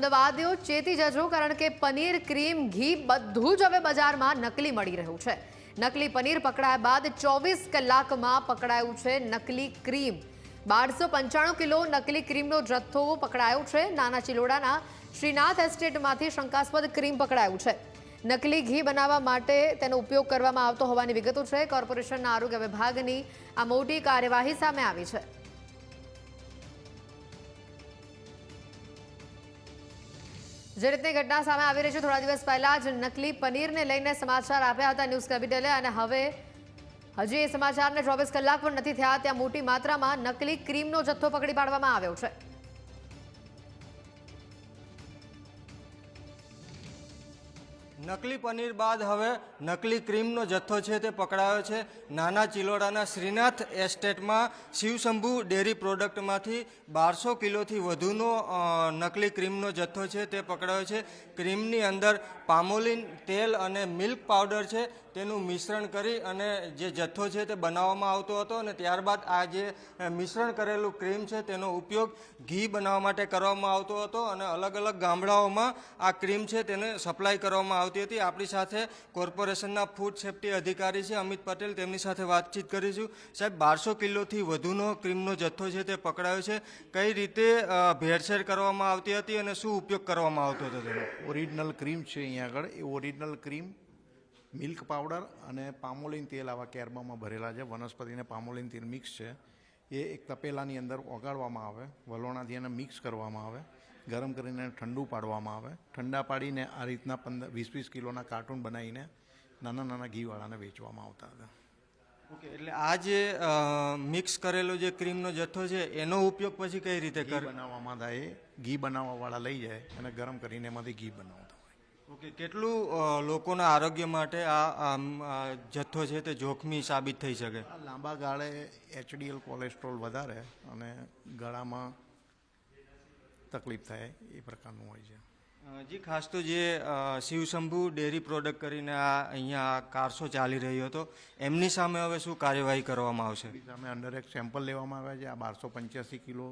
અમદાવાદીઓ ચેતી જજો, કારણ કે પનીર, ક્રીમ, ઘી બધું જ હવે બજારમાં નકલી મળી રહ્યું છે. નકલી પનીર પકડાયા બાદ 24 કલાકમાં પકડાયું છે નકલી ક્રીમ. 1295 કિલો નકલી ક્રીમનો જથ્થો પકડાયો છે. નાના ચિલોડાના શ્રીનાથ એસ્ટેટમાંથી શંકાસ્પદ ક્રીમ પકડાયું છે. નકલી ઘી બનાવવા માટે તેનો ઉપયોગ કરવામાં આવતો હોવાની વિગતો છે. કોર્પોરેશનના આરોગ્ય વિભાગની આ મોટી કાર્યવાહી સામે આવી છે. જે રીતની ઘટના સામે આવી રહી છે, થોડા દિવસ પહેલા જ નકલી પનીરને લઈને સમાચાર આપ્યા હતા ન્યૂઝ કેપિટલે, અને હવે હજી એ સમાચારને 24 કલાક પણ નથી થયા ત્યાં મોટી માત્રામાં નકલી ક્રીમનો જથ્થો પકડી પાડવામાં આવ્યો છે. નકલી પનીર બાદ હવે નકલી ક્રીમનો જથ્થો છે તે પકડાયો છે. નાના ચિલોડાના શ્રીનાથ એસ્ટેટમાં શિવશંભુ ડેરી પ્રોડક્ટમાંથી 1200 કિલોથી વધુનો નકલી ક્રીમનો જથ્થો છે તે પકડાયો છે. ક્રીમની અંદર પામોલિન તેલ અને મિલ્ક પાવડર છે તેનું મિશ્રણ કરી અને જે જથ્થો છે તે બનાવવામાં આવતો હતો, અને ત્યારબાદ આ જે મિશ્રણ કરેલું ક્રીમ છે તેનો ઉપયોગ ઘી બનાવવા માટે કરવામાં આવતો હતો, અને અલગ અલગ ગામડાઓમાં આ ક્રીમ છે તેને સપ્લાય કરવામાં આવતી હતી. આપણી સાથે કોર્પોરેશનના ફૂડ સેફ્ટી અધિકારી છે અમિત પટેલ, તેમની સાથે વાતચીત કરીશું. સાહેબ, 1200 કિલોથી વધુનો ક્રીમનો જથ્થો છે તે પકડાયો છે. કઈ રીતે ભેળસેળ કરવામાં આવતી હતી અને શું ઉપયોગ કરવામાં આવતો હતો તેનો? ઓરિજિનલ ક્રીમ છે અહીંયા આગળ. એ ઓરિજિનલ ક્રીમ, મિલ્ક પાવડર અને પામોલિન તેલ આવા કેરબામાં ભરેલા છે. વનસ્પતિને પામોલિન તેલ મિક્સ છે. એ એક તપેલાની અંદર ઓગાળવામાં આવે, વલોણાથી એને મિક્સ કરવામાં આવે, ગરમ કરીને ઠંડુ પાડવામાં આવે. ઠંડા પાડીને આ રીતના 20-20 કિલોના કાર્ટૂન બનાવીને નાના નાના ઘીવાળાને વેચવામાં આવતા હતા. ઓકે, એટલે આ જે મિક્સ કરેલો જે ક્રીમનો જથ્થો છે એનો ઉપયોગ પછી કઈ રીતે બનાવવામાં થાય? ઘી બનાવવાવાળા લઈ જાય અને ગરમ કરીને એમાંથી ઘી બનાવતા હોય. ઓકે, કેટલું લોકોના આરોગ્ય માટે આ જથ્થો છે તે જોખમી સાબિત થઈ શકે? લાંબા ગાળે HDL કોલેસ્ટ્રોલ વધારે અને ગળામાં તકલીફ થાય એ પ્રકારનું હોય છે. જી, ખાસ તો જે શિવશંભુ ડેરી પ્રોડક્ટ કરીને આ અહીંયા કારસો ચાલી રહ્યો હતો, એમની સામે હવે શું કાર્યવાહી કરવામાં આવશે? સામે અંડર એક સેમ્પલ લેવામાં આવે છે. આ 1285 કિલો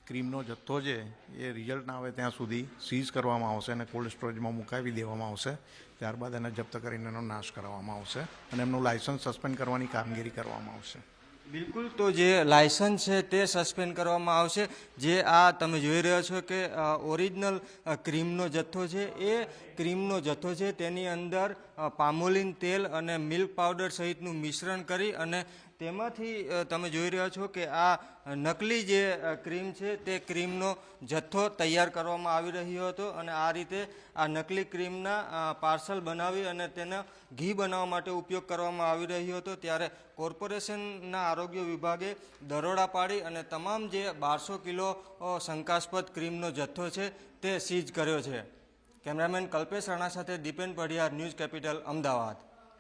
ક્રીમનો જથ્થો છે એ રિઝલ્ટ ના આવે ત્યાં સુધી સીઝ કરવામાં આવશે અને કોલ્ડ સ્ટોરેજમાં મુકાવી દેવામાં આવશે. ત્યારબાદ એને જપ્ત કરીને એનો નાશ કરવામાં આવશે અને એમનું લાયસન્સ સસ્પેન્ડ કરવાની કામગીરી કરવામાં આવશે. બિલકુલ, તો જે લાયસન્સ છે તે સસ્પેન્ડ કરવામાં આવશે. જે આ તમે જોઈ રહ્યા છો કે ઓરિજિનલ ક્રીમનો જથ્થો છે, એ ક્રીમનો જથ્થો છે તેની અંદર પામોલિન તેલ અને મિલ્ક પાવડર સહિતનું મિશ્રણ કરી અને તેમાંથી તમે જોઈ રહ્યા છો કે આ નકલી જે ક્રીમ છે તે ક્રીમનો જથ્થો તૈયાર કરવામાં આવી રહ્યો હતો, અને આ રીતે આ નકલી ક્રીમના પાર્સલ બનાવી અને તેનો ઘી બનાવવા માટે ઉપયોગ કરવામાં આવી રહ્યો હતો. ત્યારે કોર્પોરેશનના આરોગ્ય વિભાગે દરોડા પાડી અને તમામ જે 1200 કિલો શંકાસ્પદ ક્રીમનો જથ્થો છે તે સીઝ કર્યો છે. કેમેરામેન કલ્પેશ રાણા સાથે દીપેન પઢિયાર, ન્યૂઝ કેપિટલ, અમદાવાદ.